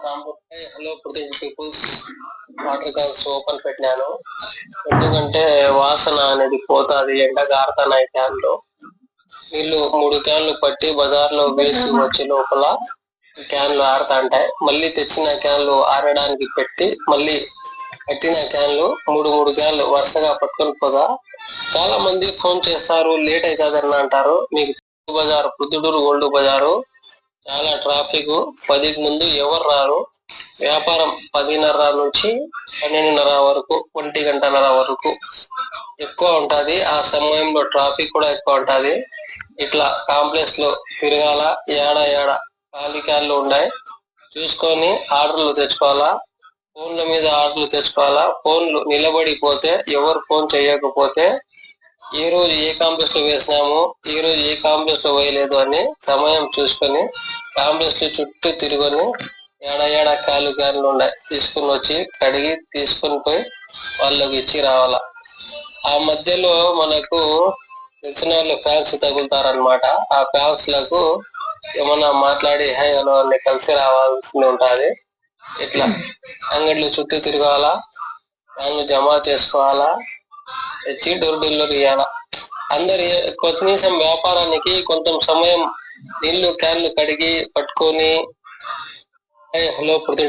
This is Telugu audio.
Hello present peoples water cans open పెట్టినాను. ఎందుకంటే వాసన అనేది పోతాది, ఎండ గారుతున్నాయి క్యాన్లు. వీళ్ళు 3 క్యాన్లు పట్టి బజార్లో వేసి వచ్చే లోపల క్యాన్లు ఆరుతాంటాయి. మళ్ళీ తెచ్చిన క్యాన్లు ఆరడానికి పెట్టి మళ్ళీ కట్టిన క్యాన్లు 3 క్యాన్లు వరుసగా పట్టుకొని పోగా చాలా మంది ఫోన్ చేస్తారు, లేట్ అవుతుందని అంటారు. మీకు బజారు ప్రొద్దుటూరు ఓల్డ్ బజారు చాలా ట్రాఫిక్, 10కి ముందు ఎవరు రారు. వ్యాపారం 10:30 నుంచి 12:30 వరకు, 1 గంటన్నర వరకు ఎక్కువ ఉంటది. ఆ సమయంలో ట్రాఫిక్ కూడా ఎక్కువ ఉంటది. ఇట్లా కాంప్లెక్స్ లో తిరగాల, ఏడ ఖాళీ క్యాన్లు ఉన్నాయి చూసుకొని ఆర్డర్లు తెచ్చుకోవాలా. ఫోన్ల మీద ఆర్డర్లు తెచ్చుకోవాలా. ఫోన్లు నిలబడిపోతే, ఎవరు ఫోన్ చేయకపోతే ఏ రోజు ఏ కాంప్లెక్స్ లో వేసినాము, ఈ రోజు ఏ కాంప్లెక్స్ లో వేయలేదు అని సమయం చూసుకొని కాంప్లెక్స్ లో చుట్టూ తిరుగుని ఏడ ఖాళీ క్యాన్లు ఉన్నాయి తీసుకుని వచ్చి కడిగి తీసుకుని పోయి వాళ్ళకి ఇచ్చి రావాలా. ఆ మధ్యలో మనకు తెలిసిన వాళ్ళు ఫ్యాన్స్ తగులుతారనమాట. ఆ ఫ్యాన్స్ లకు ఏమన్నా మాట్లాడి హై హలో అని కలిసి రావాల్సి ఉంటది. ఇట్లా అంగడిలో చుట్టూ తిరగాల, దాన్ని జమ చేసుకోవాలా, తెచ్చి డోర్ డెలివరీ ఇవ్వాలా. అందరి కనీసం వ్యాపారానికి కొంచెం సమయం నీళ్లు క్యాన్లు కడిగి పట్టుకొని హలో ప్రతి